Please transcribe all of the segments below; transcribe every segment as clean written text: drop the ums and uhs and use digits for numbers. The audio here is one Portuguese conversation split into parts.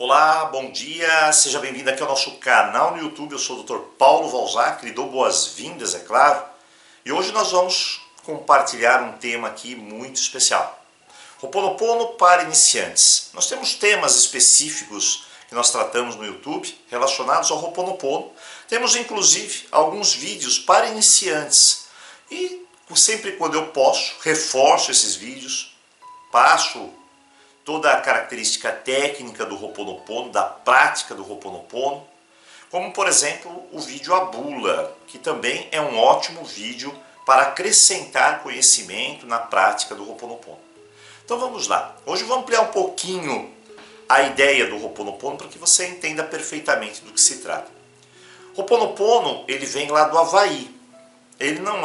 Olá, bom dia, seja bem-vindo aqui ao nosso canal no YouTube. Eu sou o Dr. Paulo Valzac, lhe dou boas-vindas, é claro. E hoje nós vamos compartilhar um tema aqui muito especial. Ho'oponopono para iniciantes. Nós temos temas específicos que nós tratamos no YouTube relacionados ao Ho'oponopono. Temos inclusive alguns vídeos para iniciantes. E sempre quando eu posso, reforço esses vídeos, passo toda a característica técnica do Ho'oponopono, da prática do Ho'oponopono, como por exemplo o vídeo A Bula, que também é um ótimo vídeo para acrescentar conhecimento na prática do Ho'oponopono. Então vamos lá, hoje eu vou ampliar um pouquinho a ideia do Ho'oponopono para que você entenda perfeitamente do que se trata. Ho'oponopono, ele vem lá do Havaí, ele não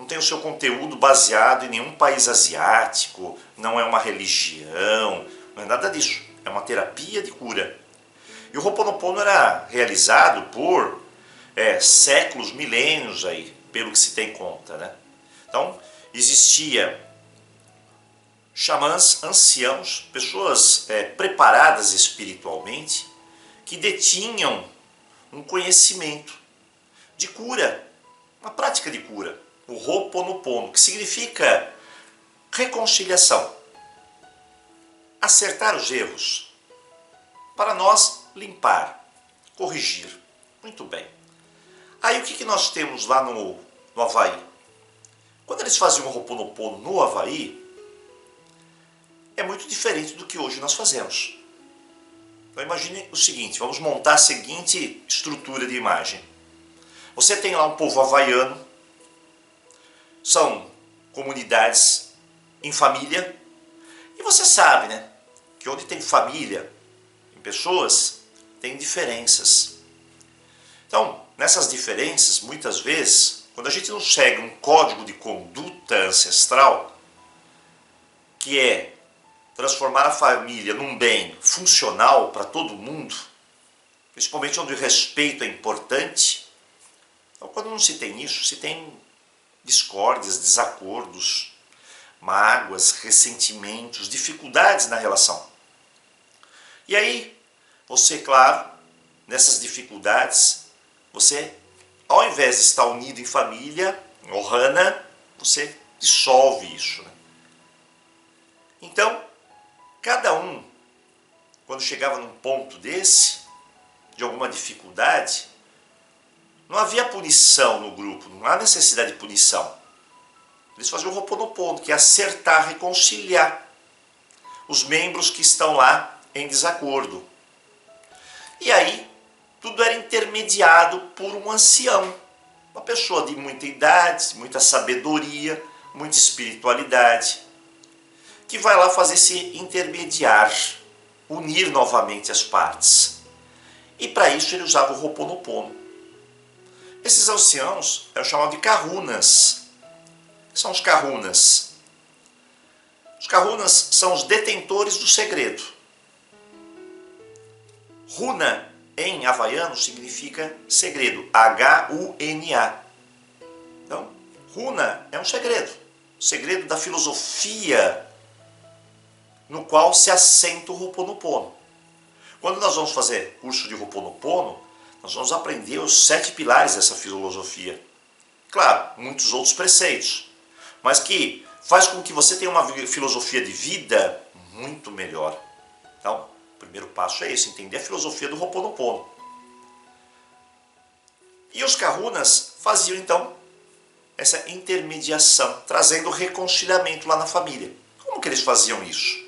tem o seu conteúdo baseado em nenhum país asiático, não é uma religião, não é nada disso. É uma terapia de cura. E o Ho'oponopono era realizado por séculos, milênios aí, pelo que se tem conta, né? Então, existia xamãs, anciãos, pessoas preparadas espiritualmente, que detinham um conhecimento de cura, uma prática de cura. O Ho'oponopono, que significa reconciliação, acertar os erros, para nós limpar, corrigir. Muito bem. Aí o que nós temos lá no Havaí? Quando eles faziam o Ho'oponopono no Havaí, é muito diferente do que hoje nós fazemos. Então imagine o seguinte, vamos montar a seguinte estrutura de imagem. Você tem lá um povo havaiano, são comunidades em família, e você sabe, né, que onde tem família, em pessoas, tem diferenças. Então, nessas diferenças, muitas vezes, quando a gente não segue um código de conduta ancestral, que é transformar a família num bem funcional para todo mundo, principalmente onde o respeito é importante, então quando não se tem isso, se tem discórdias, desacordos, mágoas, ressentimentos, dificuldades na relação. E aí, você, claro, nessas dificuldades, você, ao invés de estar unido em família, ohana, você dissolve isso, né? Então, cada um, quando chegava num ponto desse, de alguma dificuldade, não havia punição no grupo, não há necessidade de punição. Eles faziam o Ho'oponopono, que é acertar, reconciliar os membros que estão lá em desacordo. E aí, tudo era intermediado por um ancião, uma pessoa de muita idade, muita sabedoria, muita espiritualidade, que vai lá fazer esse intermediar, unir novamente as partes. E para isso ele usava o Ho'oponopono. Esses anciãos eram chamados de kahunas. São os kahunas. Os kahunas são os detentores do segredo. Runa, em havaiano, significa segredo. H-U-N-A. Então, runa é um segredo. O segredo da filosofia no qual se assenta o Ho'oponopono. Quando nós vamos fazer curso de Ho'oponopono, nós vamos aprender os 7 pilares dessa filosofia. Claro, muitos outros preceitos, mas que faz com que você tenha uma filosofia de vida muito melhor. Então, o primeiro passo é esse, entender a filosofia do Ho'oponopono. E os kahunas faziam então essa intermediação, trazendo reconciliamento lá na família. Como que eles faziam isso?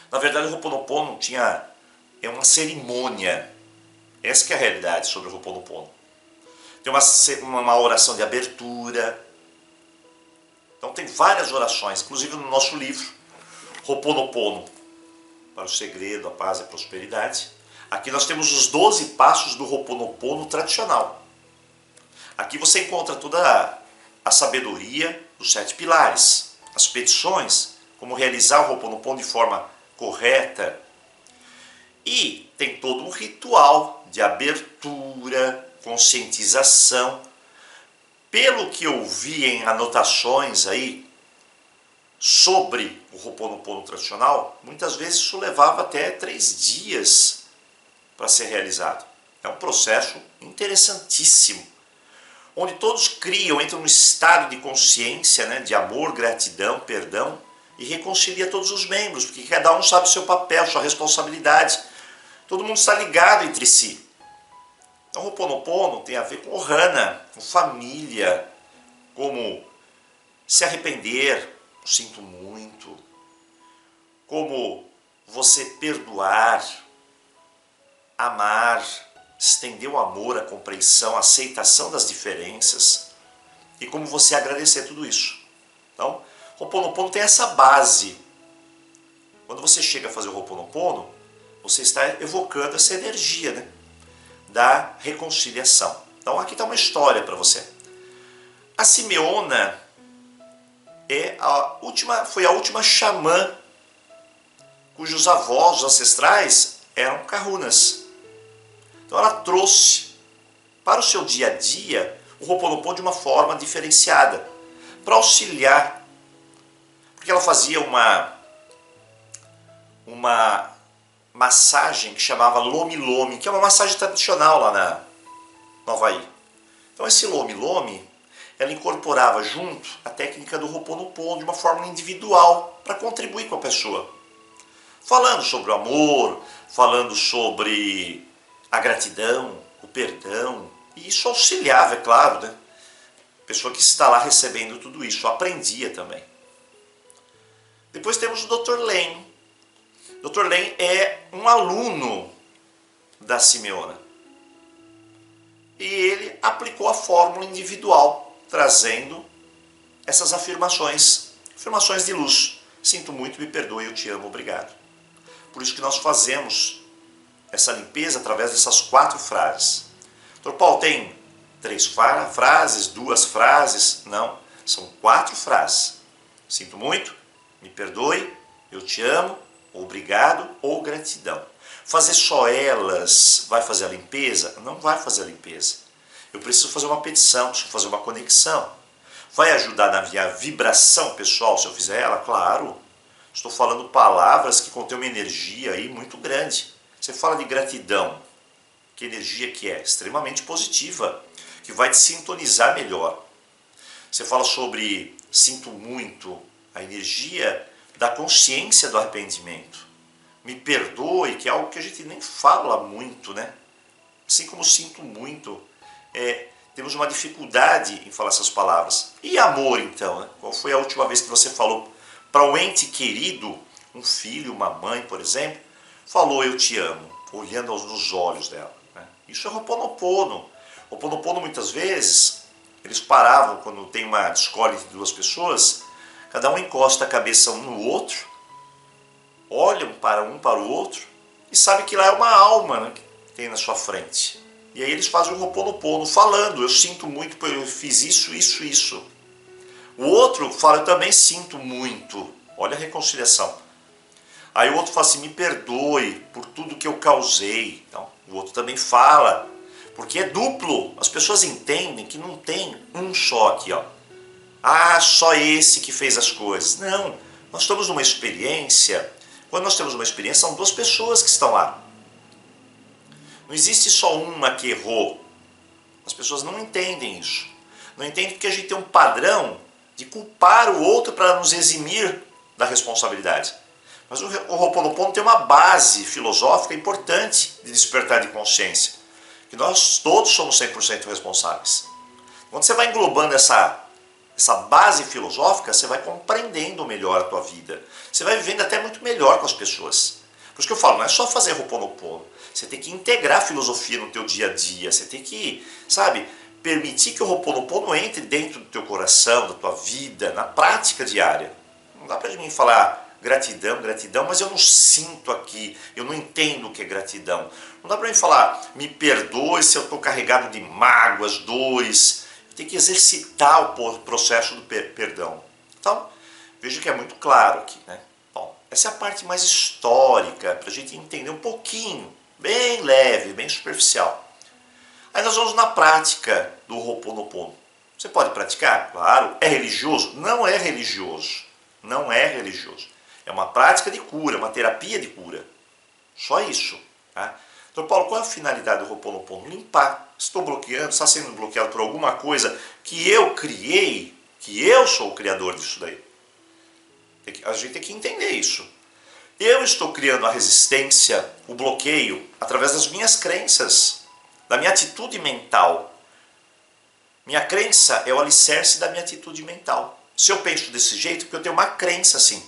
Na verdade, o Ho'oponopono é uma cerimônia. Essa que é a realidade sobre o Ho'oponopono. Tem uma oração de abertura. Então tem várias orações, inclusive no nosso livro, Ho'oponopono, para o segredo, a paz e a prosperidade. Aqui nós temos os 12 passos do Ho'oponopono tradicional. Aqui você encontra toda a sabedoria dos 7 pilares, as petições, como realizar o Ho'oponopono de forma correta. E tem todo um ritual de abertura, conscientização. Pelo que eu vi em anotações aí, sobre o Ho'oponopono tradicional, muitas vezes isso levava até 3 dias para ser realizado. É um processo interessantíssimo, onde todos entram num estado de consciência, né, de amor, gratidão, perdão, e reconcilia todos os membros, porque cada um sabe o seu papel, sua responsabilidade. Todo mundo está ligado entre si. Então o Ho'oponopono tem a ver com Ohana, com família, como se arrepender, sinto muito, como você perdoar, amar, estender o amor, a compreensão, a aceitação das diferenças e como você agradecer tudo isso. Então, o Ho'oponopono tem essa base. Quando você chega a fazer o Ho'oponopono, você está evocando essa energia, né, da reconciliação. Então aqui está uma história para você. A Simeona foi a última xamã cujos avós, os ancestrais, eram kahunas. Então ela trouxe para o seu dia a dia o Ho'oponopono de uma forma diferenciada, para auxiliar, porque ela fazia uma massagem que chamava Lomi Lomi, que é uma massagem tradicional lá no Havaí. Então esse Lomi Lomi, ela incorporava junto a técnica do Ho'oponopono de uma forma individual, para contribuir com a pessoa. Falando sobre o amor, falando sobre a gratidão, o perdão, e isso auxiliava, é claro, né? A pessoa que está lá recebendo tudo isso, aprendia também. Depois temos o Dr. Len. Dr. Len é um aluno da Simeona. E ele aplicou a fórmula individual, trazendo essas afirmações de luz. Sinto muito, me perdoe, eu te amo, obrigado. Por isso que nós fazemos essa limpeza através dessas 4 frases. Dr. Paulo, tem 3 frases, 2 frases? Não, são 4 frases. Sinto muito, me perdoe, eu te amo, obrigado ou gratidão. Fazer só elas vai fazer a limpeza? Não vai fazer a limpeza. Eu preciso fazer uma petição, preciso fazer uma conexão. Vai ajudar na minha vibração pessoal se eu fizer ela? Claro. Estou falando palavras que contêm uma energia aí muito grande. Você fala de gratidão. Que energia que é? Extremamente positiva, que vai te sintonizar melhor. Você fala sobre sinto muito, a energia da consciência do arrependimento. Me perdoe, que é algo que a gente nem fala muito, né? Assim como sinto muito, temos uma dificuldade em falar essas palavras. E amor, então, né? Qual foi a última vez que você falou para um ente querido, um filho, uma mãe, por exemplo, falou eu te amo, olhando nos olhos dela, né? Isso é Ho'oponopono. Ho'oponopono, muitas vezes, eles paravam quando tem uma discórdia entre 2 pessoas, cada um encosta a cabeça um no outro, olham para o outro e sabe que lá é uma alma, né, que tem na sua frente. E aí eles fazem o Ho'oponopono falando, eu sinto muito, porque eu fiz isso, isso, isso. O outro fala, eu também sinto muito. Olha a reconciliação. Aí o outro fala assim, me perdoe por tudo que eu causei. Então, o outro também fala, porque é duplo. As pessoas entendem que não tem um só aqui, ó. Ah, só esse que fez as coisas. Não, nós estamos numa experiência. Quando nós temos uma experiência, são 2 pessoas que estão lá. Não existe só uma que errou. As pessoas não entendem isso. Não entendem porque a gente tem um padrão de culpar o outro para nos eximir da responsabilidade. Mas o Ho'oponopono tem uma base filosófica importante de despertar de consciência. Que nós todos somos 100% responsáveis. Quando você vai englobando essa base filosófica, você vai compreendendo melhor a tua vida. Você vai vivendo até muito melhor com as pessoas. Por isso que eu falo, não é só fazer Ho'oponopono. Você tem que integrar a filosofia no teu dia a dia. Você tem que, permitir que o Ho'oponopono entre dentro do teu coração, da tua vida, na prática diária. Não dá para mim falar gratidão, gratidão, mas eu não sinto aqui, eu não entendo o que é gratidão. Não dá para mim falar, me perdoe se eu estou carregado de mágoas, dores. Eu tenho que exercitar o processo do perdão. Então, veja que é muito claro aqui, né? Bom, essa é a parte mais histórica, para a gente entender um pouquinho, bem leve, bem superficial. Aí nós vamos na prática do Ho'oponopono. Você pode praticar? Claro. É religioso? Não é religioso. não é religioso. É uma prática de cura, uma terapia de cura. Só isso. Tá? Então, Paulo, qual é a finalidade do Ho'oponopono? Limpar. Estou bloqueando, está sendo bloqueado por alguma coisa que eu criei, que eu sou o criador disso daí. A gente tem que entender isso. Eu estou criando a resistência, o bloqueio, através das minhas crenças, da minha atitude mental. Minha crença é o alicerce da minha atitude mental. Se eu penso desse jeito, é porque eu tenho uma crença assim.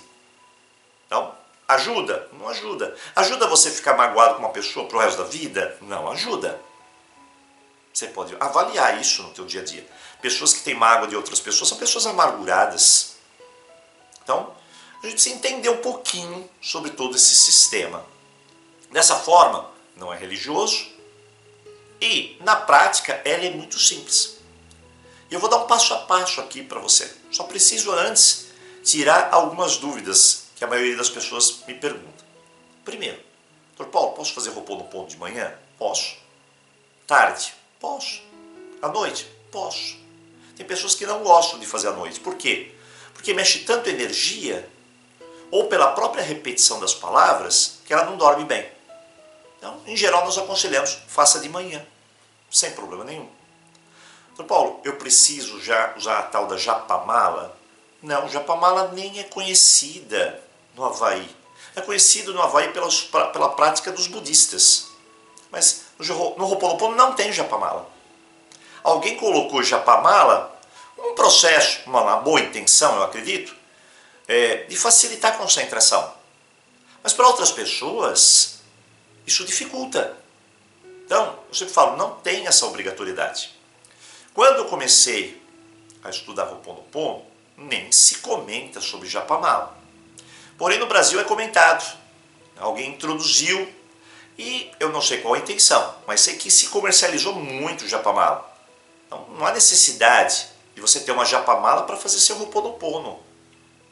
Então, ajuda? Não ajuda. Ajuda você a ficar magoado com uma pessoa pro resto da vida? Não ajuda. Você pode avaliar isso no teu dia a dia. Pessoas que têm mágoa de outras pessoas são pessoas amarguradas. Então, a gente precisa entender um pouquinho sobre todo esse sistema. Dessa forma, não é religioso e, na prática, ela é muito simples. E eu vou dar um passo a passo aqui para você. Só preciso antes tirar algumas dúvidas que a maioria das pessoas me pergunta. Primeiro, Dr. Paulo, posso fazer Ho'oponopono de manhã? Posso. Tarde? Posso. À noite? Posso. Tem pessoas que não gostam de fazer à noite. Por quê? Porque mexe tanto energia, ou pela própria repetição das palavras, que ela não dorme bem. Então, em geral, nós aconselhamos, faça de manhã, sem problema nenhum. Então, Paulo, eu preciso já usar a tal da japamala? Não, japamala nem é conhecida no Havaí. É conhecido no Havaí pela prática dos budistas. Mas no Ho'oponopono não tem japamala. Alguém colocou japamala, um processo, uma boa intenção, eu acredito, de facilitar a concentração. Mas para outras pessoas, isso dificulta. Então, eu sempre falo, não tem essa obrigatoriedade. Quando eu comecei a estudar Ho'oponopono, nem se comenta sobre japamala. Porém, no Brasil é comentado. Alguém introduziu e eu não sei qual a intenção, mas sei que se comercializou muito o japamala. Então, não há necessidade de você ter uma japamala para fazer seu Ho'oponopono.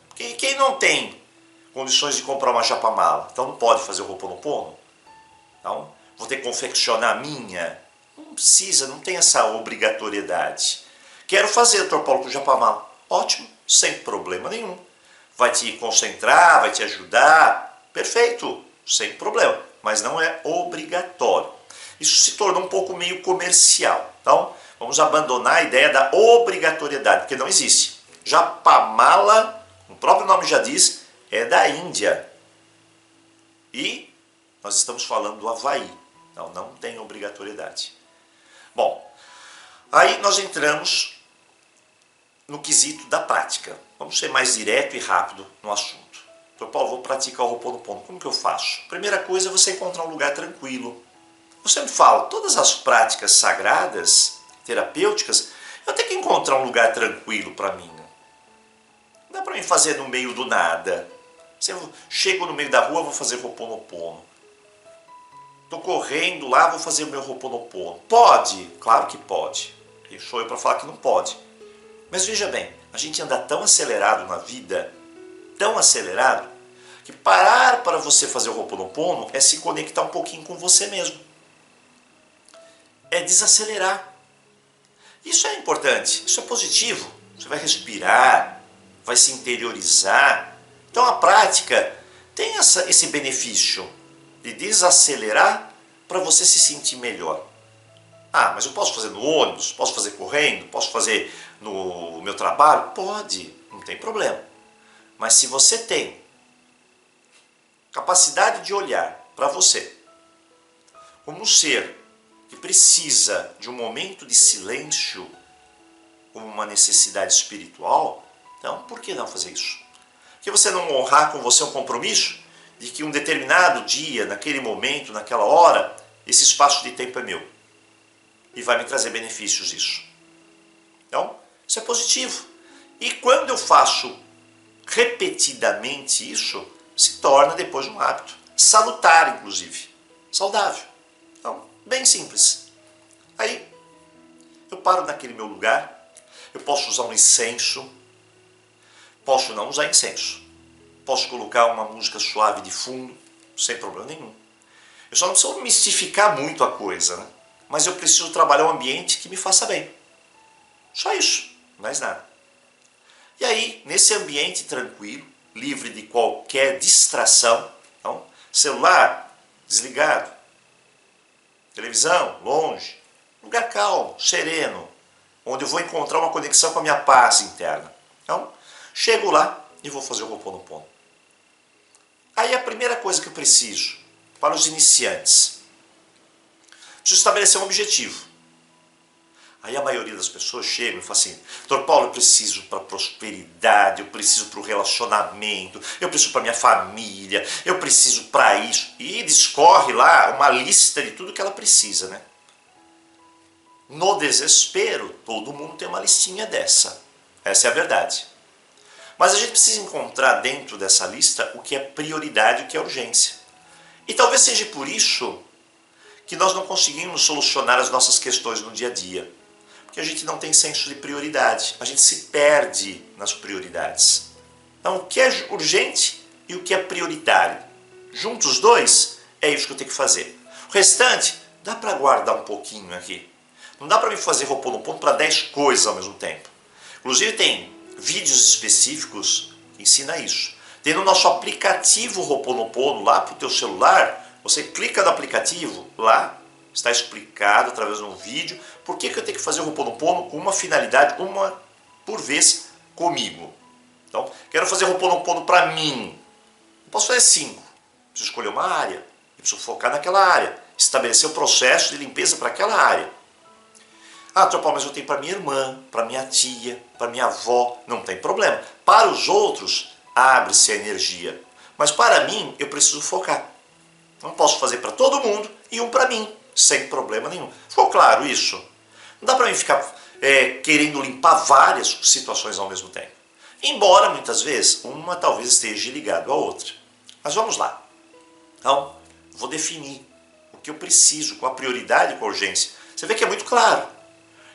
Porque quem não tem condições de comprar uma japamala, então não pode fazer o Ho'oponopono? Então, vou ter que confeccionar a minha? Não precisa, não tem essa obrigatoriedade. Quero fazer, Dr. Paulo, com japamala. Ótimo, sem problema nenhum. Vai te concentrar, vai te ajudar. Perfeito, sem problema. Mas não é obrigatório. Isso se tornou um pouco meio comercial. Então, vamos abandonar a ideia da obrigatoriedade, porque não existe. Japamala, o próprio nome já diz, é da Índia. E nós estamos falando do Havaí. Então, não tem obrigatoriedade. Bom, aí nós entramos no quesito da prática. Vamos ser mais direto e rápido no assunto. Dr. Paulo, vou praticar o Ho'oponopono. Como que eu faço? Primeira coisa é você encontrar um lugar tranquilo. Eu sempre falo, todas as práticas sagradas, terapêuticas, eu tenho que encontrar um lugar tranquilo para mim. Não dá para mim fazer no meio do nada. Se eu chego no meio da rua, vou fazer Ho'oponopono. Estou correndo lá, vou fazer o meu Ho'oponopono. Pode? Claro que pode. Quem sou eu para falar que não pode? Mas veja bem, a gente anda tão acelerado na vida, tão acelerado, que parar para você fazer o Ho'oponopono é se conectar um pouquinho com você mesmo. É desacelerar. Isso é importante, isso é positivo. Você vai respirar, vai se interiorizar. Então a prática tem esse benefício de desacelerar para você se sentir melhor. Ah, mas eu posso fazer no ônibus, posso fazer correndo, posso fazer no meu trabalho? Pode, não tem problema. Mas se você tem capacidade de olhar para você como um ser que precisa de um momento de silêncio, como uma necessidade espiritual, então por que não fazer isso? Por que você não honrar com você um compromisso de que um determinado dia, naquele momento, naquela hora, esse espaço de tempo é meu? E vai me trazer benefícios isso. Então, isso é positivo. E quando eu faço repetidamente isso, se torna depois um hábito. Salutar, inclusive. Saudável. Então, bem simples. Aí, eu paro naquele meu lugar, eu posso usar um incenso, posso não usar incenso. Posso colocar uma música suave de fundo, sem problema nenhum. Eu só não preciso mistificar muito a coisa, né? Mas eu preciso trabalhar um ambiente que me faça bem. Só isso, mais nada. E aí, nesse ambiente tranquilo, livre de qualquer distração. Então, celular desligado, televisão longe, lugar calmo, sereno, onde eu vou encontrar uma conexão com a minha paz interna. Então, chego lá e vou fazer o Ho'oponopono. Aí a primeira coisa que eu preciso, para os iniciantes, preciso estabelecer um objetivo. Aí a maioria das pessoas chegam e fala assim: Dr. Paulo, eu preciso para a prosperidade, eu preciso para o relacionamento, eu preciso para minha família, eu preciso para isso. E discorre lá uma lista de tudo que ela precisa, né? No desespero, todo mundo tem uma listinha dessa. Essa é a verdade. Mas a gente precisa encontrar dentro dessa lista o que é prioridade e o que é urgência. E talvez seja por isso que nós não conseguimos solucionar as nossas questões no dia a dia. Porque a gente não tem senso de prioridade, a gente se perde nas prioridades. Então, o que é urgente e o que é prioritário? Juntos os dois, é isso que eu tenho que fazer. O restante, dá para guardar um pouquinho aqui. Não dá para me fazer Ho'oponopono para 10 coisas ao mesmo tempo. Inclusive tem vídeos específicos que ensinam isso. Tem no nosso aplicativo Ho'oponopono lá para o teu celular, você clica no aplicativo, lá está explicado através de um vídeo por que eu tenho que fazer o Ho'oponopono com uma finalidade, uma por vez comigo. Então, quero fazer o Ho'oponopono para mim. Eu posso fazer 5. Preciso escolher uma área, eu preciso focar naquela área, estabelecer o processo de limpeza para aquela área. Ah, Dr. Paulo, mas eu tenho para minha irmã, para minha tia, para minha avó, não tem problema. Para os outros, abre-se a energia. Mas para mim, eu preciso focar. Não posso fazer para todo mundo e um para mim, sem problema nenhum. Ficou claro isso? Não dá para mim ficar querendo limpar várias situações ao mesmo tempo. Embora, muitas vezes, uma talvez esteja ligada à outra. Mas vamos lá. Então, vou definir o que eu preciso, com a prioridade e com a urgência. Você vê que é muito claro.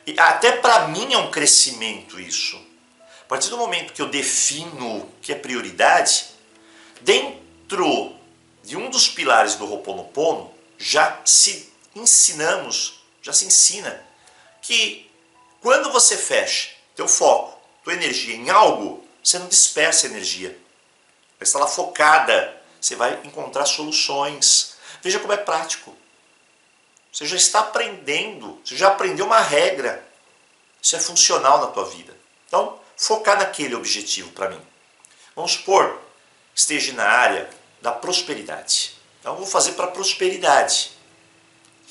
E até para mim é um crescimento isso. A partir do momento que eu defino o que é prioridade, dentro de um dos pilares do Ho'oponopono, já se ensina que quando você fecha teu foco, tua energia em algo, você não dispersa energia. Vai estar lá focada, você vai encontrar soluções. Veja como é prático. Você já está aprendendo, você já aprendeu uma regra. Isso é funcional na tua vida. Então, focar naquele objetivo para mim. Vamos supor que esteja na área da prosperidade. Então, eu vou fazer para prosperidade.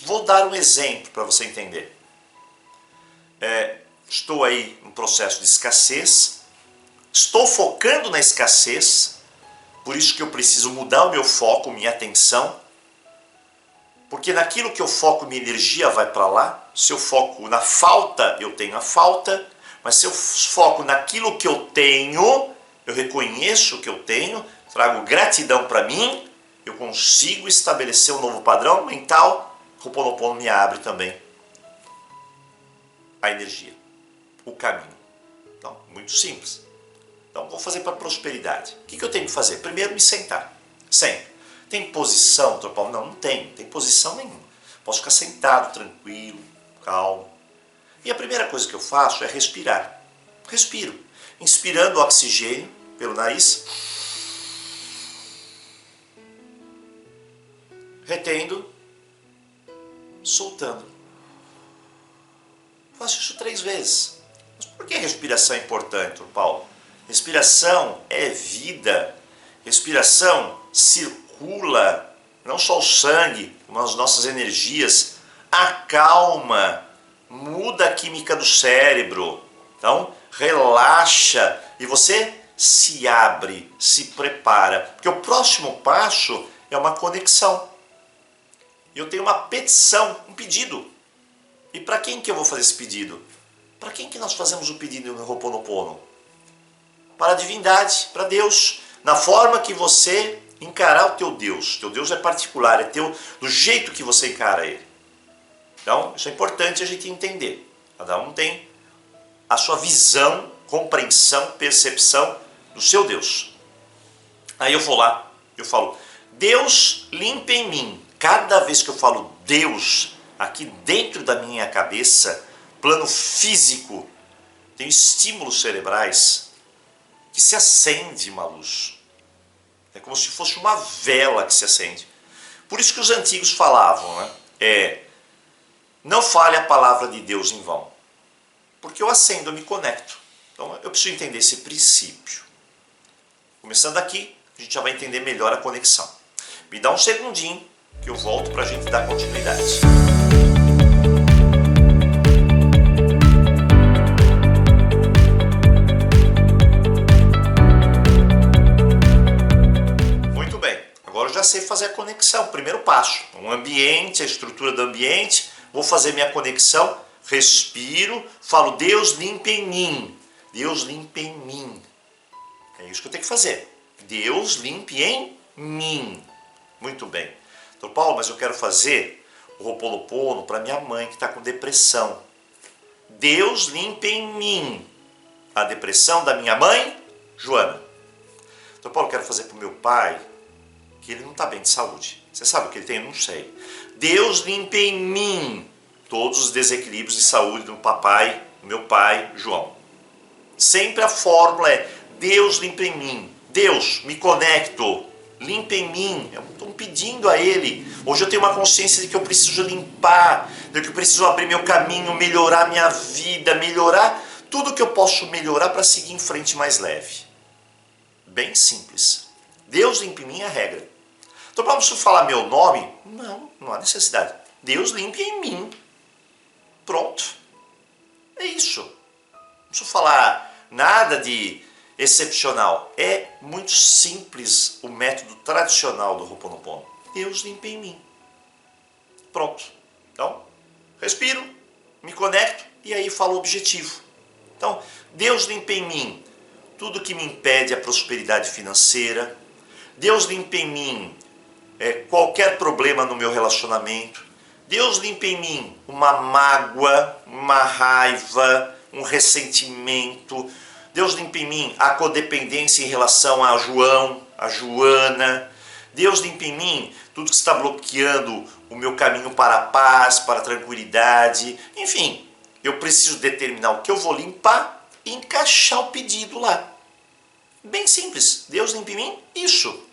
Vou dar um exemplo para você entender. Estou aí no processo de escassez, estou focando na escassez, por isso que eu preciso mudar o meu foco, minha atenção, porque naquilo que eu foco, minha energia vai para lá. Se eu foco na falta, eu tenho a falta, mas se eu foco naquilo que eu tenho, eu reconheço o que eu tenho, trago gratidão para mim, eu consigo estabelecer um novo padrão mental. O Ho'oponopono me abre também a energia, o caminho. Então, muito simples. Então, vou fazer para prosperidade. O que eu tenho que fazer? Primeiro, me sentar. Sempre. Tem posição, Dr. Paulo? Não tem. Tem posição nenhuma. Posso ficar sentado, tranquilo, calmo. E a primeira coisa que eu faço é respirar. Respiro. Inspirando o oxigênio pelo nariz. Retendo. Soltando. Faço isso 3 vezes. Mas por que respiração é importante, Dr. Paulo? Respiração é vida. Respiração circula não só o sangue, mas as nossas energias, acalma, muda a química do cérebro. Então, relaxa e você se abre, se prepara. Porque o próximo passo é uma conexão. Eu tenho uma petição, um pedido. E para quem que eu vou fazer esse pedido? Para quem que nós fazemos o pedido no Ho'oponopono? Para a divindade, para Deus. Na forma que você encarar o teu Deus. Teu Deus é particular, é teu, do jeito que você encara ele. Então, isso é importante a gente entender. Cada um tem a sua visão, compreensão, percepção do seu Deus. Aí eu vou lá, eu falo, Deus limpa em mim. Cada vez que eu falo Deus, aqui dentro da minha cabeça, plano físico, tem estímulos cerebrais que se acende uma luz. É como se fosse uma vela que se acende. Por isso que os antigos falavam, né? Não fale a palavra de Deus em vão. Porque eu acendo, eu me conecto. Então eu preciso entender esse princípio. Começando aqui, a gente já vai entender melhor a conexão. Me dá um segundinho que eu volto para a gente dar continuidade. Muito bem, agora eu já sei fazer a conexão. Primeiro passo, o ambiente, a estrutura do ambiente. Vou fazer minha conexão, respiro, falo, Deus limpa em mim. Deus limpa em mim. É isso que eu tenho que fazer. Deus limpe em mim. Muito bem. Então, Paulo, mas eu quero fazer o Ho'oponopono para minha mãe que está com depressão. Deus limpe em mim a depressão da minha mãe, Joana. Então, Paulo, eu quero fazer para o meu pai, que ele não está bem de saúde. Você sabe o que ele tem? Eu não sei. Deus limpe em mim todos os desequilíbrios de saúde do papai, do meu pai, João. Sempre a fórmula é Deus limpa em mim. Deus, me conecto. Limpa em mim. Eu estou pedindo a Ele. Hoje eu tenho uma consciência de que eu preciso limpar, de que eu preciso abrir meu caminho, melhorar minha vida, melhorar tudo que eu posso melhorar para seguir em frente mais leve. Bem simples. Deus limpa em mim é a regra. Então, para você falar meu nome, não há necessidade. Deus limpe em mim. Pronto. É isso. Não preciso falar nada de excepcional. É muito simples o método tradicional do Ho'oponopono. Deus limpa em mim. Pronto. Então, respiro, me conecto e aí falo o objetivo. Então, Deus limpa em mim tudo que me impede a prosperidade financeira. Deus limpa em mim qualquer problema no meu relacionamento. Deus limpa em mim uma mágoa, uma raiva, um ressentimento. Deus limpa em mim a codependência em relação a João, a Joana. Deus limpa em mim tudo que está bloqueando o meu caminho para a paz, para a tranquilidade. Enfim, eu preciso determinar o que eu vou limpar e encaixar o pedido lá. Bem simples. Deus limpa em mim isso.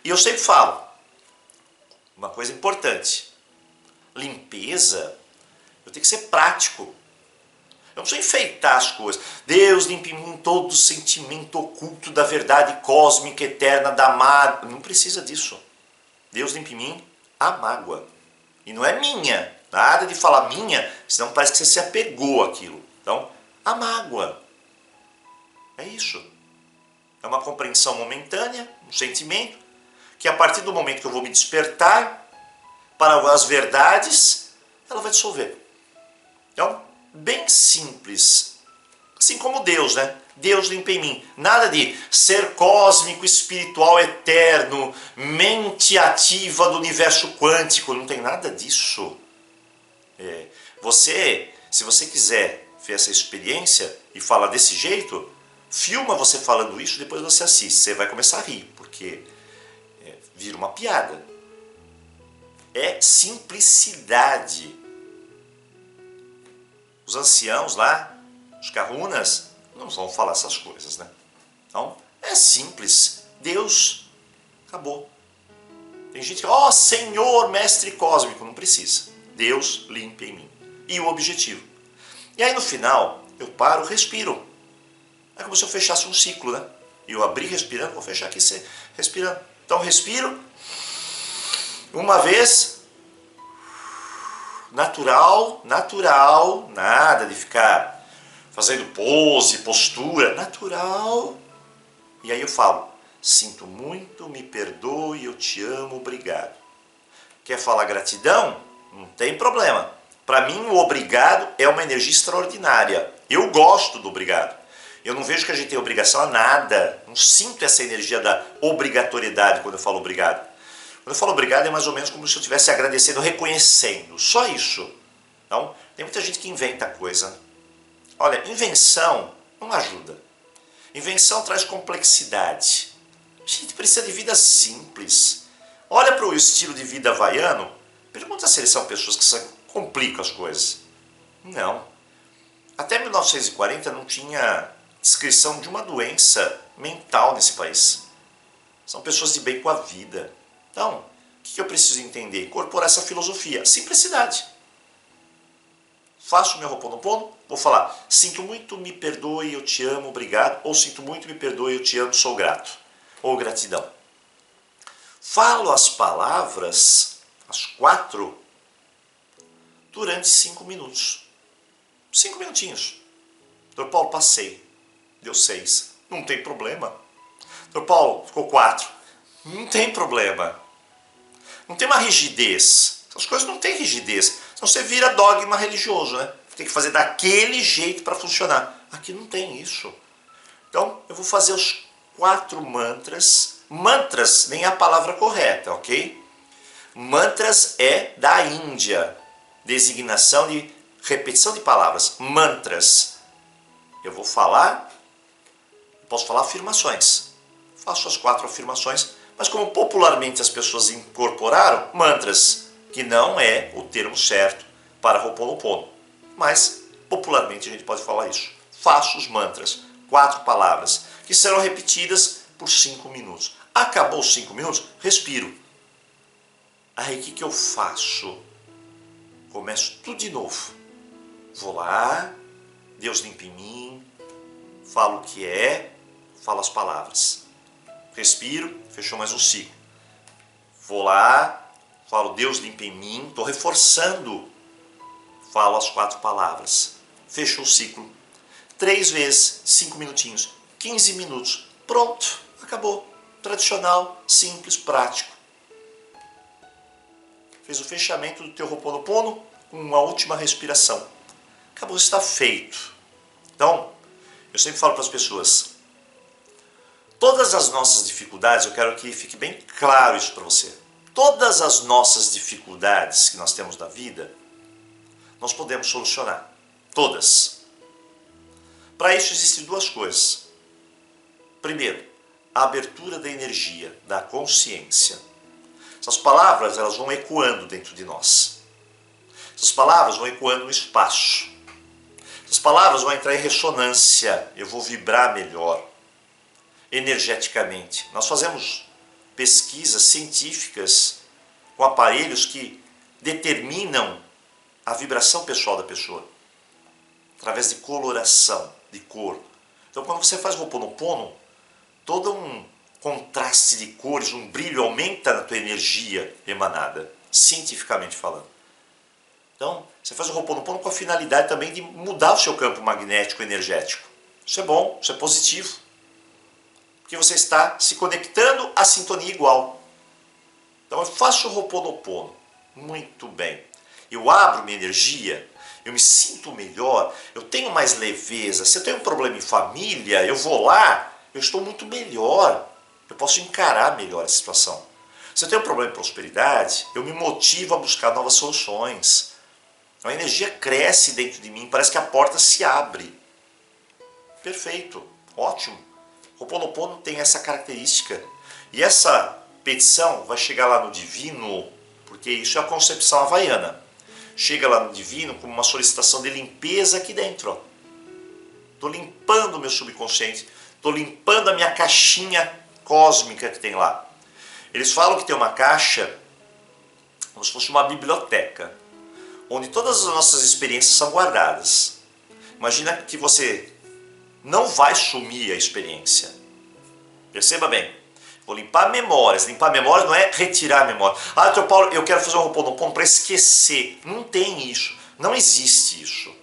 E eu sempre falo, uma coisa importante, limpeza, eu tenho que ser prático. Eu não preciso enfeitar as coisas. Deus limpa em mim todo o sentimento oculto da verdade cósmica, eterna, da mágoa. Não precisa disso. Deus limpa em mim a mágoa. E não é minha. Nada de falar minha, senão parece que você se apegou àquilo. Então, a mágoa. É isso. É uma compreensão momentânea, um sentimento, que a partir do momento que eu vou me despertar para as verdades, ela vai dissolver. Então, bem simples. Assim como Deus, né? Deus limpa em mim. Nada de ser cósmico, espiritual, eterno, mente ativa do universo quântico. Não tem nada disso. Se você quiser ver essa experiência e falar desse jeito, filma você falando isso, depois você assiste. Você vai começar a rir, porque vira uma piada. É simplicidade. Os anciãos lá, os kahunas, não vão falar essas coisas, né? Então, é simples. Deus, acabou. Tem gente que, ó Senhor, mestre cósmico, não precisa. Deus limpa em mim. E o objetivo. E aí no final, eu paro, respiro. É como se eu fechasse um ciclo, né? E eu abri respirando, vou fechar aqui respirando. Então respiro. Uma vez. Natural, nada de ficar fazendo pose, postura, natural. E aí eu falo, sinto muito, me perdoe, eu te amo, obrigado. Quer falar gratidão? Não tem problema. Para mim o obrigado é uma energia extraordinária. Eu gosto do obrigado. Eu não vejo que a gente tem obrigação a nada. Não sinto essa energia da obrigatoriedade quando eu falo obrigado. Quando eu falo obrigado é mais ou menos como se eu estivesse agradecendo, reconhecendo. Só isso. Então, tem muita gente que inventa coisa. Olha, invenção não ajuda. Invenção traz complexidade. A gente precisa de vida simples. Olha para o estilo de vida havaiano, pergunta se eles são pessoas que complicam as coisas. Não. Até 1940 não tinha descrição de uma doença mental nesse país. São pessoas de bem com a vida. Então, o que eu preciso entender? Incorporar essa filosofia. Simplicidade. Faço o meu Ho'oponopono, vou falar, sinto muito, me perdoe, eu te amo, obrigado. Ou sinto muito, me perdoe, eu te amo, sou grato. Ou gratidão. Falo as palavras, as 4, durante 5 minutos. 5 minutinhos. Doutor Paulo, passei. Deu 6. Não tem problema. Doutor Paulo, ficou 4. Não tem problema. Não tem uma rigidez. Essas coisas não têm rigidez. Senão você vira dogma religioso, né? Tem que fazer daquele jeito para funcionar. Aqui não tem isso. Então, eu vou fazer os 4 mantras. Mantras nem é a palavra correta, ok? Mantras é da Índia. Designação de repetição de palavras. Mantras. Eu vou falar, posso falar afirmações. Faço as 4 afirmações, mas como popularmente as pessoas incorporaram, mantras, que não é o termo certo para Ho'oponopono. Mas popularmente a gente pode falar isso. Faço os mantras, 4 palavras, que serão repetidas por 5 minutos. Acabou os 5 minutos, respiro. Aí o que eu faço? Começo tudo de novo. Vou lá, Deus limpa em mim, falo o que é, falo as palavras. Respiro, fechou mais um ciclo. Vou lá, falo Deus limpa em mim, estou reforçando, falo as 4 palavras. Fechou o ciclo. 3 vezes, 5 minutinhos, 15 minutos. Pronto, acabou. Tradicional, simples, prático. Fez o fechamento do teu Ho'oponopono com uma última respiração. Acabou, está feito. Então, eu sempre falo para as pessoas, todas as nossas dificuldades, eu quero que fique bem claro isso para você. Todas as nossas dificuldades que nós temos na vida, nós podemos solucionar. Todas. Para isso existem 2 coisas. Primeiro, a abertura da energia, da consciência. Essas palavras, elas vão ecoando dentro de nós. Essas palavras vão ecoando no espaço. Essas palavras vão entrar em ressonância. Eu vou vibrar melhor, energeticamente. Nós fazemos pesquisas científicas com aparelhos que determinam a vibração pessoal da pessoa, através de coloração, de cor. Então, quando você faz Ho'oponopono, todo um contraste de cores, um brilho aumenta na tua energia emanada, cientificamente falando. Então, você faz o Ho'oponopono com a finalidade também de mudar o seu campo magnético energético. Isso é bom, isso é positivo. Porque você está se conectando à sintonia igual. Então eu faço o Ho'oponopono muito bem. Eu abro minha energia, eu me sinto melhor, eu tenho mais leveza. Se eu tenho um problema em família, eu vou lá, eu estou muito melhor. Eu posso encarar melhor a situação. Se eu tenho um problema em prosperidade, eu me motivo a buscar novas soluções. A energia cresce dentro de mim, parece que a porta se abre. Perfeito, ótimo. O Ho'oponopono tem essa característica. E essa petição vai chegar lá no divino, porque isso é a concepção havaiana. Chega lá no divino como uma solicitação de limpeza aqui dentro. Estou limpando o meu subconsciente, estou limpando a minha caixinha cósmica que tem lá. Eles falam que tem uma caixa como se fosse uma biblioteca, onde todas as nossas experiências são guardadas. Imagina que você não vai sumir a experiência. Perceba bem. Vou limpar memórias. Limpar memórias não é retirar a memória. Ah, doutor Paulo, eu quero fazer um Ho'oponopono para esquecer. Não tem isso. Não existe isso.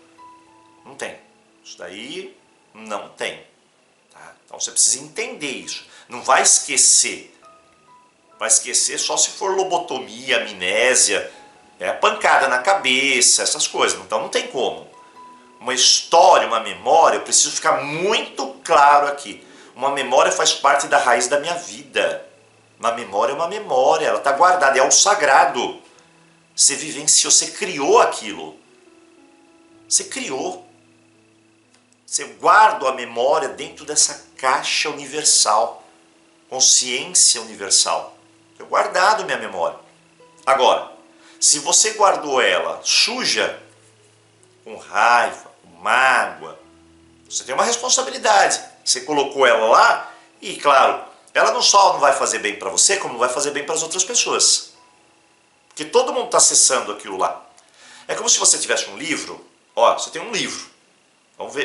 Não tem. Isso daí não tem. Tá? Então você precisa entender isso. Não vai esquecer. Vai esquecer só se for lobotomia, amnésia, pancada na cabeça, essas coisas. Então não tem como. Uma história, uma memória, eu preciso ficar muito claro aqui. Uma memória faz parte da raiz da minha vida. Uma memória é uma memória, ela está guardada, é o sagrado. Você vivenciou, você criou aquilo. Você criou. Você guarda a memória dentro dessa caixa universal. Consciência universal. Eu guardado minha memória. Agora, se você guardou ela suja, com raiva, com mágoa, você tem uma responsabilidade. Você colocou ela lá e, claro, ela não só não vai fazer bem para você, como não vai fazer bem para as outras pessoas. Porque todo mundo está acessando aquilo lá. É como se você tivesse um livro, ó, você tem um livro.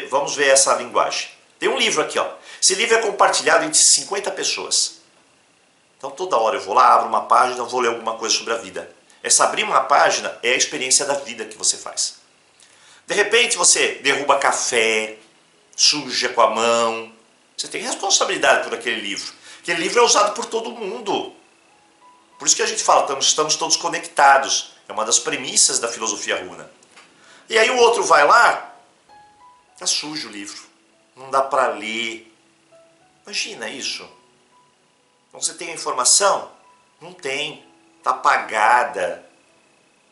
Vamos ver essa linguagem. Tem um livro aqui, ó. Esse livro é compartilhado entre 50 pessoas. Então toda hora eu vou lá, abro uma página, vou ler alguma coisa sobre a vida. Essa abrir uma página é a experiência da vida que você faz. De repente você derruba café, suja com a mão. Você tem responsabilidade por aquele livro. Aquele livro é usado por todo mundo. Por isso que a gente fala, estamos todos conectados. É uma das premissas da filosofia runa. E aí o outro vai lá, tá sujo o livro. Não dá para ler. Imagina isso. Então você tem a informação? Não tem. Está apagada.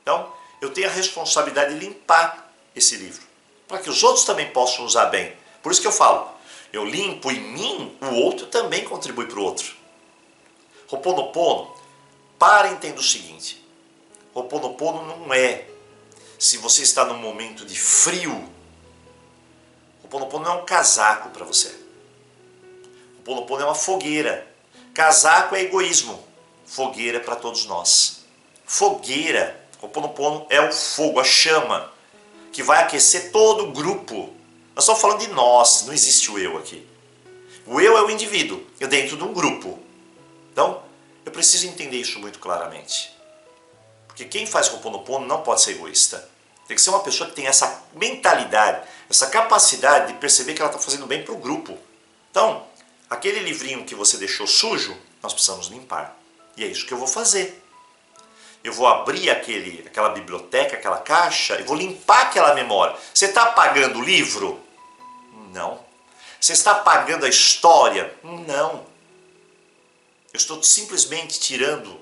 Então eu tenho a responsabilidade de limpar esse livro. Para que os outros também possam usar bem. Por isso que eu falo, eu limpo em mim, o outro também contribui para o outro. Ho'oponopono, para e entenda o seguinte. Ho'oponopono não é se você está num momento de frio. Ho'oponopono não é um casaco para você. Ho'oponopono é uma fogueira. Casaco é egoísmo. Fogueira é para todos nós. Fogueira, Ho'oponopono é o fogo, a chama, que vai aquecer todo o grupo. Nós estamos falando de nós, não existe o eu aqui. O eu é o indivíduo, eu dentro de um grupo. Então, eu preciso entender isso muito claramente. Porque quem faz Ho'oponopono não pode ser egoísta. Tem que ser uma pessoa que tem essa mentalidade, essa capacidade de perceber que ela está fazendo bem para o grupo. Então, aquele livrinho que você deixou sujo, nós precisamos limpar. E é isso que eu vou fazer. Eu vou abrir aquela biblioteca, aquela caixa, e vou limpar aquela memória. Você está apagando o livro? Não. Você está apagando a história? Não. Eu estou simplesmente tirando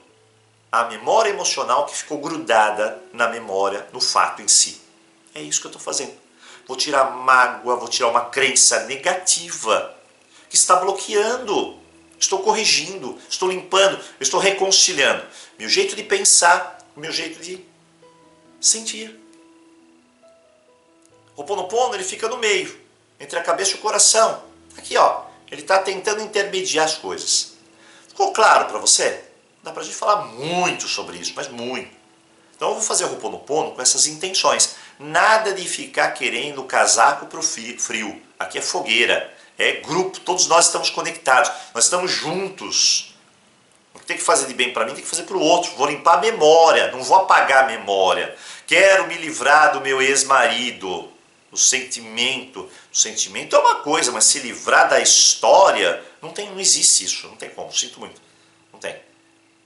a memória emocional que ficou grudada na memória, no fato em si. É isso que eu estou fazendo. Vou tirar mágoa, vou tirar uma crença negativa que está bloqueando. Estou corrigindo, estou limpando, estou reconciliando. Meu jeito de pensar, meu jeito de sentir. O Ho'oponopono, ele fica no meio, entre a cabeça e o coração. Aqui, ó, ele está tentando intermediar as coisas. Ficou claro para você? Dá pra gente falar muito sobre isso, mas muito. Então eu vou fazer o Ho'oponopono com essas intenções. Nada de ficar querendo casaco pro frio. Aqui é fogueira, é grupo, todos nós estamos conectados, nós estamos juntos. O que tem que fazer de bem para mim, tem que fazer para o outro. Vou limpar a memória, não vou apagar a memória. Quero me livrar do meu ex-marido. O sentimento é uma coisa, mas se livrar da história, não existe isso, não tem como, sinto muito, não tem.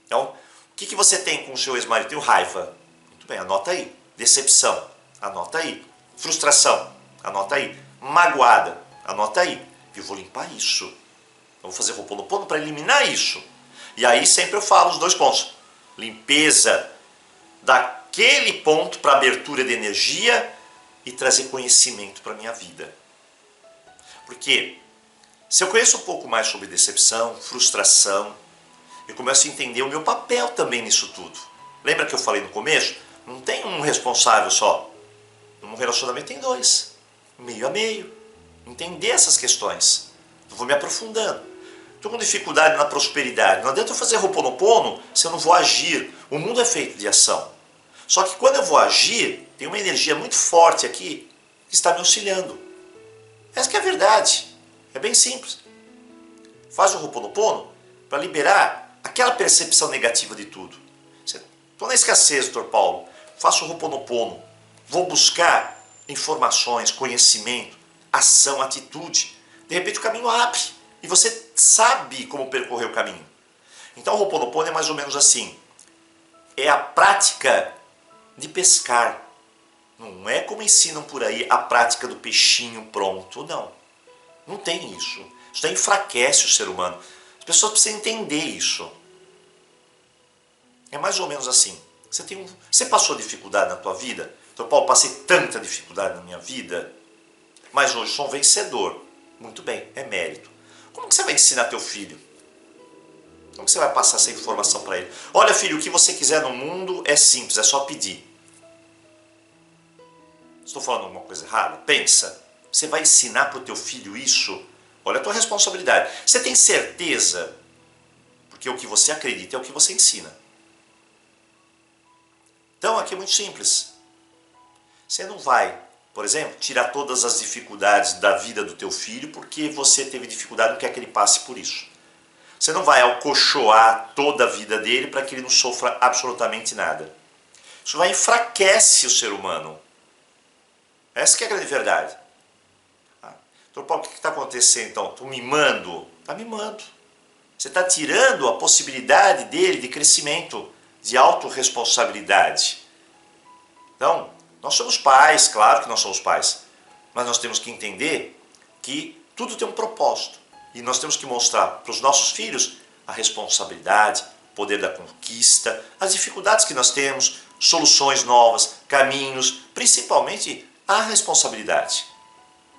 Então, o que você tem com o seu ex-marido? Tenho raiva. Muito bem, anota aí. Decepção, anota aí. Frustração, anota aí. Magoada, anota aí. Eu vou limpar isso. Eu vou fazer Ho'oponopono para eliminar isso. E aí sempre eu falo os dois pontos. Limpeza daquele ponto para abertura de energia e trazer conhecimento para a minha vida. Porque se eu conheço um pouco mais sobre decepção, frustração, eu começo a entender o meu papel também nisso tudo. Lembra que eu falei no começo? Não tem um responsável só. Num relacionamento tem dois. Meio a meio. Entender essas questões. Eu vou me aprofundando. Estou com dificuldade na prosperidade. Não adianta eu fazer Ho'oponopono se eu não vou agir. O mundo é feito de ação. Só que quando eu vou agir, tem uma energia muito forte aqui que está me auxiliando. Essa que é a verdade. É bem simples. Faz o Ho'oponopono para liberar aquela percepção negativa de tudo. Estou na escassez, Dr. Paulo. Faço o Ho'oponopono. Vou buscar informações, conhecimento, ação, atitude. De repente o caminho abre. E você sabe como percorrer o caminho. Então o Ho'oponopono é mais ou menos assim. É a prática de pescar. Não é como ensinam por aí a prática do peixinho pronto. Não. Não tem isso. Isso daí enfraquece o ser humano. As pessoas precisam entender isso. É mais ou menos assim. Você passou dificuldade na tua vida? Então, Paulo, passei tanta dificuldade na minha vida, mas hoje sou um vencedor. Muito bem, é mérito. Como que você vai ensinar teu filho? Como que você vai passar essa informação para ele? Olha, filho, o que você quiser no mundo é simples, é só pedir. Estou falando alguma coisa errada? Pensa. Você vai ensinar para o teu filho isso? Olha a tua responsabilidade. Você tem certeza Porque o que você acredita é o que você ensina. Então aqui é muito simples. Você não vai, por exemplo, tirar todas as dificuldades da vida do teu filho porque você teve dificuldade e não quer que ele passe por isso. Você não vai alcochoar toda a vida dele para que ele não sofra absolutamente nada. Isso vai enfraquece o ser humano. Essa que é a grande verdade. Então, Paulo, o que está acontecendo então? Estou mimando? Está mimando. Você está tirando a possibilidade dele de crescimento, de autorresponsabilidade. Então, nós somos pais, claro que nós somos pais, mas nós temos que entender que tudo tem um propósito. E nós temos que mostrar para os nossos filhos a responsabilidade, o poder da conquista, as dificuldades que nós temos, soluções novas, caminhos, principalmente a responsabilidade.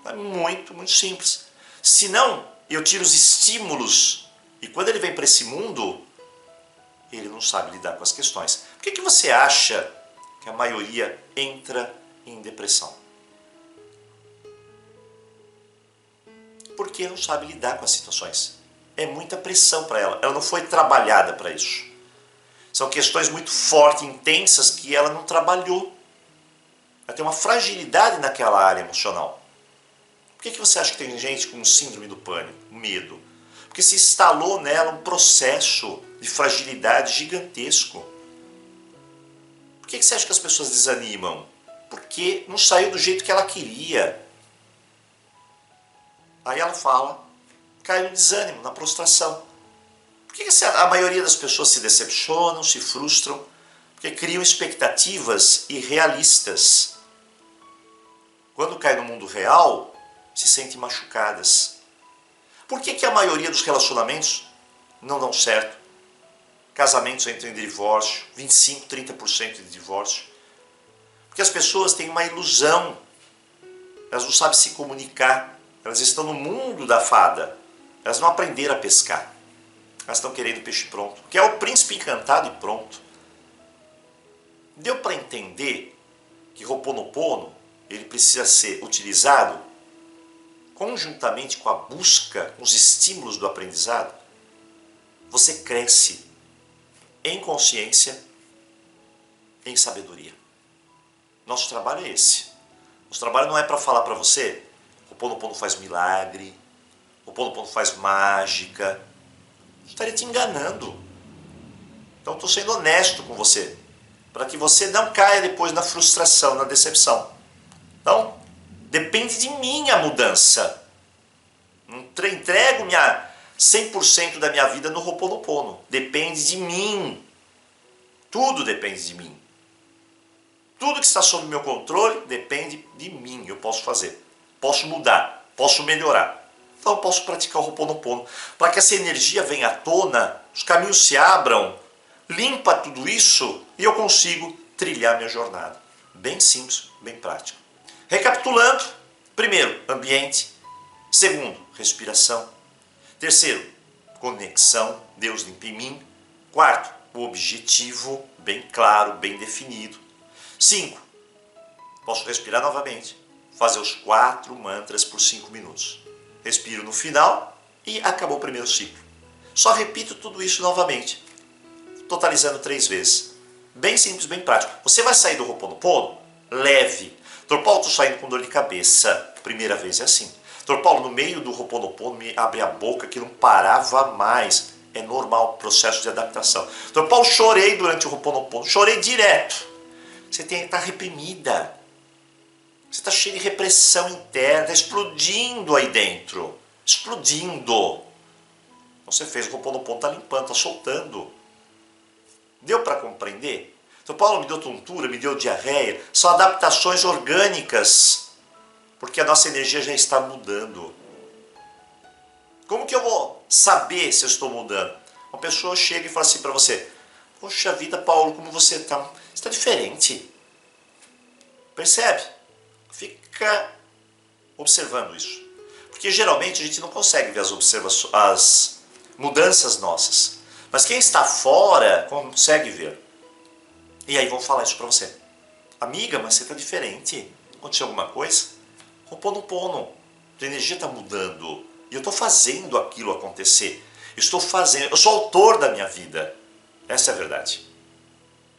É muito, muito simples. Se não, eu tiro os estímulos e quando ele vem para esse mundo, ele não sabe lidar com as questões. Por que você acha que a maioria entra em depressão? Porque não sabe lidar com as situações. É muita pressão para ela. Ela não foi trabalhada para isso. São questões muito fortes, intensas, que ela não trabalhou. Ela tem uma fragilidade naquela área emocional. Por que você acha que tem gente com síndrome do pânico, medo? Porque se instalou nela um processo de fragilidade gigantesco. Por que você acha que as pessoas desanimam? Porque não saiu do jeito que ela queria. Aí ela fala, cai no desânimo, na prostração. Por que a maioria das pessoas se decepcionam, se frustram? Porque criam expectativas irrealistas. Quando cai no mundo real, se sentem machucadas. Por que a maioria dos relacionamentos não dão certo? Casamentos entram em divórcio, 25%, 30% de divórcio. Porque as pessoas têm uma ilusão. Elas não sabem se comunicar. Elas estão no mundo da fada. Elas não aprenderam a pescar. Elas estão querendo peixe pronto. Que é o príncipe encantado e pronto. Deu para entender que Ho'oponopono ele precisa ser utilizado conjuntamente com a busca, com os estímulos do aprendizado? Você cresce em consciência, em sabedoria. Nosso trabalho é esse. Nosso trabalho não é para falar para você Ho'oponopono faz milagre, Ho'oponopono faz mágica. Eu estaria te enganando. Então estou sendo honesto com você, para que você não caia depois na frustração, na decepção. Então, depende de mim a mudança. Não entrego 100% da minha vida no Ho'oponopono. Depende de mim. Tudo depende de mim. Tudo que está sob meu controle depende de mim. Eu posso fazer. Posso mudar, posso melhorar. Então eu posso praticar o Ho'oponopono. Para que essa energia venha à tona, os caminhos se abram, limpa tudo isso e eu consigo trilhar minha jornada. Bem simples, bem prático. Recapitulando, primeiro, ambiente. Segundo, respiração. Terceiro, conexão, Deus limpa em mim. Quarto, o objetivo bem claro, bem definido. 5, posso respirar novamente. Fazer os 4 mantras por 5 minutos. Respiro no final e acabou o primeiro ciclo. Só repito tudo isso novamente, totalizando 3 vezes. Bem simples, bem prático. Você vai sair do Ho'oponopono leve. Dr. Paulo, estou saindo com dor de cabeça. Primeira vez é assim. Dr. Paulo, no meio do Ho'oponopono me abre a boca que não parava mais. É normal o processo de adaptação. Dr. Paulo, chorei durante o Ho'oponopono. Chorei direto. Você está reprimida. Você está cheio de repressão interna, está explodindo aí dentro. Explodindo. Você fez o Ho'oponopono, está limpando, está soltando. Deu para compreender? Então, Paulo, me deu tontura, me deu diarreia. São adaptações orgânicas. Porque a nossa energia já está mudando. Como que eu vou saber se eu estou mudando? Uma pessoa chega e fala assim para você: poxa vida, Paulo, como você está? Você está diferente. Percebe? Fica observando isso. Porque geralmente a gente não consegue ver as mudanças nossas. Mas quem está fora consegue ver. E aí vão falar isso para você. Amiga, mas você está diferente. Aconteceu alguma coisa? Ho'oponopono. A energia está mudando. E eu estou fazendo aquilo acontecer. estou fazendo, eu sou autor da minha vida. Essa é a verdade.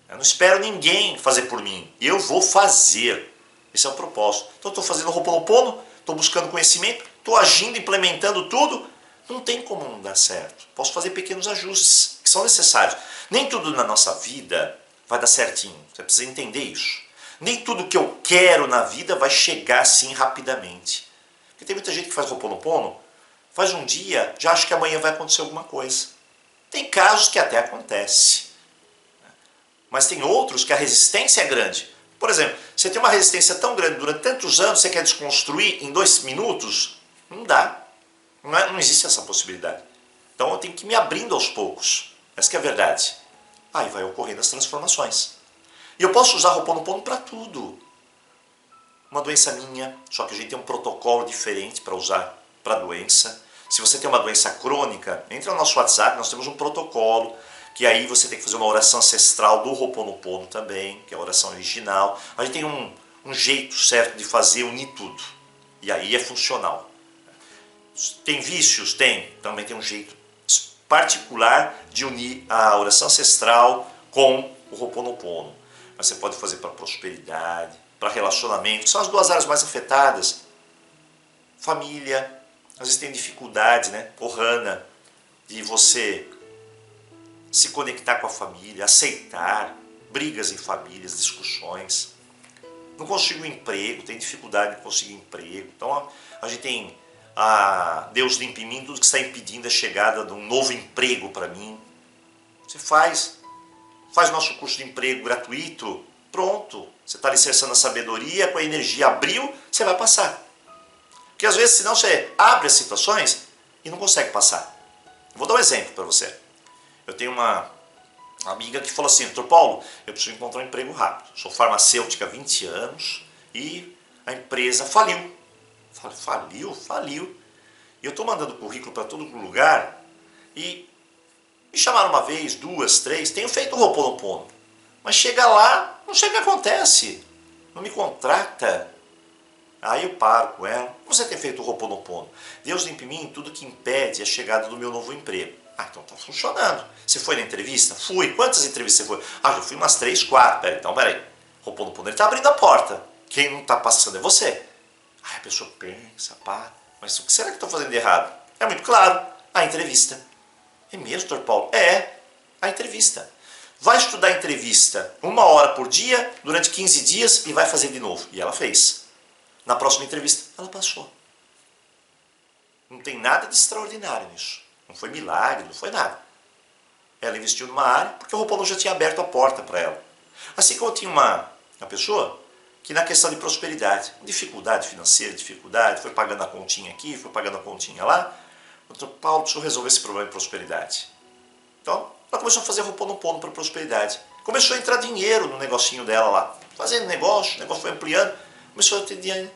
Eu não espero ninguém fazer por mim, eu vou fazer. Esse é o propósito. Então eu estou fazendo o Ho'oponopono, estou buscando conhecimento, estou agindo, implementando tudo. Não tem como não dar certo. Posso fazer pequenos ajustes que são necessários. Nem tudo na nossa vida vai dar certinho. Você precisa entender isso. Nem tudo que eu quero na vida vai chegar assim rapidamente. Porque tem muita gente que faz Ho'oponopono, faz um dia, já acha que amanhã vai acontecer alguma coisa. Tem casos que até acontece. Mas tem outros que a resistência é grande. Por exemplo, você tem uma resistência tão grande durante tantos anos, você quer desconstruir em 2 minutos? Não dá. Não existe essa possibilidade. Então eu tenho que ir me abrindo aos poucos. Essa que é a verdade. Aí vai ocorrendo as transformações. E eu posso usar Ho'oponopono para tudo. Uma doença minha, só que a gente tem um protocolo diferente para usar para a doença. Se você tem uma doença crônica, entra no nosso WhatsApp, nós temos um protocolo, que aí você tem que fazer uma oração ancestral do Ho'oponopono também, que é a oração original. A gente tem um jeito certo de fazer, unir tudo. E aí é funcional. Tem vícios? Tem. Também tem um jeito particular de unir a oração ancestral com o Ho'oponopono. Mas você pode fazer para prosperidade, para relacionamento, que são as 2 áreas mais afetadas. Família, às vezes tem dificuldade, né? Ohana, de você se conectar com a família, aceitar brigas em famílias, discussões. Não consigo emprego, tem dificuldade de conseguir emprego. Então a gente tem Deus limpa em mim tudo que está impedindo a chegada de um novo emprego para mim. Você faz nosso curso de emprego gratuito, pronto. Você está alicerçando a sabedoria, com a energia abriu, você vai passar. Porque às vezes, senão você abre as situações e não consegue passar. Vou dar um exemplo para você. Eu tenho uma amiga que falou assim: Dr. Paulo, eu preciso encontrar um emprego rápido. Sou farmacêutica há 20 anos e a empresa faliu. Faliu. E eu estou mandando currículo para todo lugar e me chamaram uma vez, 2, 3, tenho feito o Ho'oponopono. Mas chega lá, não sei o que acontece. Não me contrata. Aí eu paro com ela. Você tem feito o Ho'oponopono? Deus limpa em mim tudo que impede a chegada do meu novo emprego. Então está funcionando. Você foi na entrevista? Fui. Quantas entrevistas você foi? Já fui umas 3, 4. Peraí. O Ho'oponopono está abrindo a porta. Quem não está passando é você. Aí a pessoa pensa, mas o que será que estou fazendo de errado? É muito claro. A entrevista. É mesmo, Dr. Paulo? É. A entrevista. Vai estudar a entrevista 1 hora por dia, durante 15 dias e vai fazer de novo. E ela fez. Na próxima entrevista, ela passou. Não tem nada de extraordinário nisso. Não foi milagre, não foi nada. Ela investiu numa área porque o Ho'oponopono já tinha aberto a porta para ela. Assim como eu tinha uma pessoa que na questão de prosperidade, dificuldade financeira, foi pagando a continha aqui, foi pagando a continha lá. O Dr. Paulo, deixa eu resolver esse problema de prosperidade. Então, ela começou a fazer Ho'oponopono para prosperidade. Começou a entrar dinheiro no negocinho dela lá. Fazendo negócio, o negócio foi ampliando. Começou a ter dinheiro.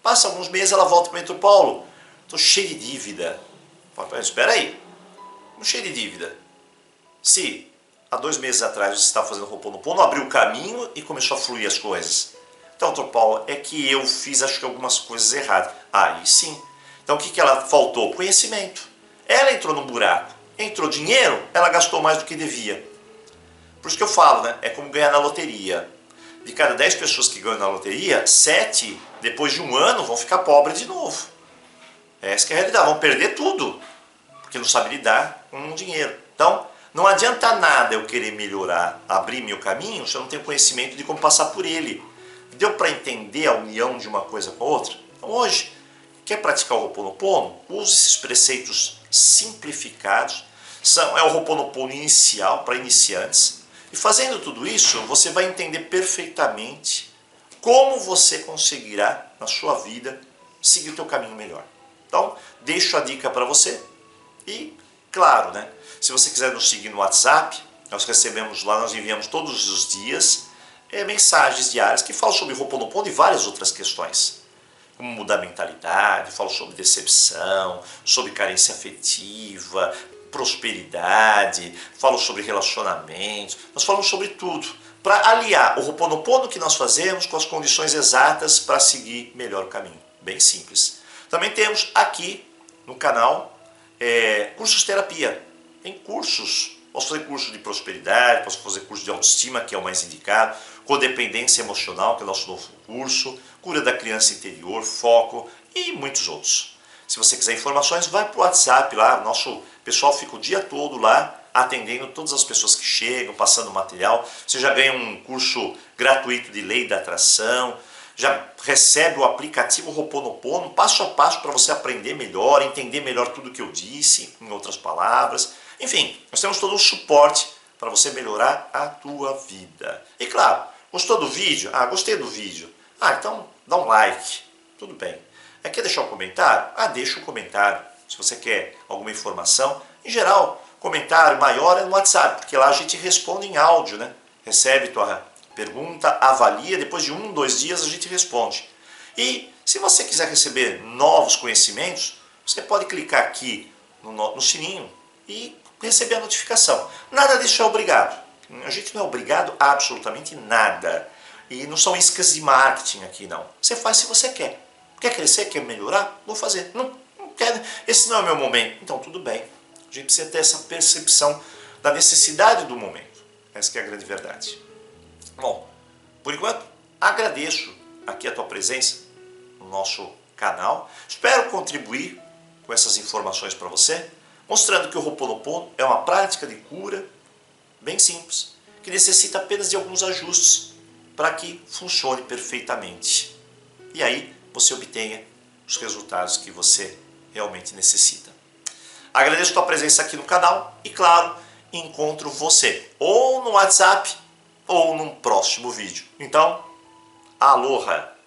Passa alguns meses, ela volta para o Dr. Paulo, estou cheio de dívida. Fala, espera aí, não cheio de dívida. Se há 2 meses atrás você estava fazendo Ho'oponopono, abriu o caminho e começou a fluir as coisas. Então, Dr. Paulo, é que eu fiz acho que algumas coisas erradas. Aí sim. Então o que ela faltou? Conhecimento. Ela entrou num buraco. Entrou dinheiro, ela gastou mais do que devia. Por isso que eu falo, né? É como ganhar na loteria. De cada 10 pessoas que ganham na loteria, 7, depois de 1 ano, vão ficar pobres de novo. Essa que é a realidade, vão perder tudo, porque não sabe lidar com o dinheiro. Então, não adianta nada eu querer melhorar, abrir meu caminho, se eu não tenho conhecimento de como passar por ele. Deu para entender a união de uma coisa com a outra? Então hoje, quer praticar o Ho'oponopono? Use esses preceitos simplificados. É o Ho'oponopono inicial, para iniciantes. E fazendo tudo isso, você vai entender perfeitamente como você conseguirá, na sua vida, seguir o teu caminho melhor. Então, deixo a dica para você. E, claro, né, se você quiser nos seguir no WhatsApp, nós recebemos lá, nós enviamos todos os dias mensagens diárias que falam sobre Ho'oponopono e várias outras questões. Como mudar a mentalidade, falo sobre decepção, sobre carência afetiva, prosperidade, falo sobre relacionamentos, nós falamos sobre tudo, para aliar o Ho'oponopono que nós fazemos com as condições exatas para seguir melhor o caminho. Bem simples. Também temos aqui no canal cursos de terapia. Tem cursos, posso fazer curso de prosperidade, posso fazer curso de autoestima, que é o mais indicado, codependência emocional, que é o nosso novo curso, cura da criança interior, foco e muitos outros. Se você quiser informações, vai para o WhatsApp lá, nosso pessoal fica o dia todo lá, atendendo todas as pessoas que chegam, passando material. Você já ganha um curso gratuito de lei da atração, já recebe o aplicativo Ho'oponopono, passo a passo para você aprender melhor, entender melhor tudo que eu disse, em outras palavras. Enfim, nós temos todo um suporte para você melhorar a tua vida. E claro, gostou do vídeo? Ah, gostei do vídeo. Ah, então dá um like. Tudo bem. Quer deixar um comentário? Ah, deixa um comentário. Se você quer alguma informação, em geral, comentário maior é no WhatsApp, porque lá a gente responde em áudio, né? Recebe tua pergunta, avalia, depois de 1, 2 dias a gente responde. E se você quiser receber novos conhecimentos, você pode clicar aqui no sininho e receber a notificação. Nada disso é obrigado. A gente não é obrigado a absolutamente nada. E não são iscas de marketing aqui, não. Você faz se você quer. Quer crescer, quer melhorar? Vou fazer. Não quero. Esse não é o meu momento. Então tudo bem. A gente precisa ter essa percepção da necessidade do momento. Essa que é a grande verdade. Bom, por enquanto, agradeço aqui a tua presença no nosso canal. Espero contribuir com essas informações para você, mostrando que o Ho'oponopono é uma prática de cura bem simples, que necessita apenas de alguns ajustes para que funcione perfeitamente. E aí você obtenha os resultados que você realmente necessita. Agradeço a tua presença aqui no canal e, claro, encontro você ou no WhatsApp ou num próximo vídeo. Então, aloha!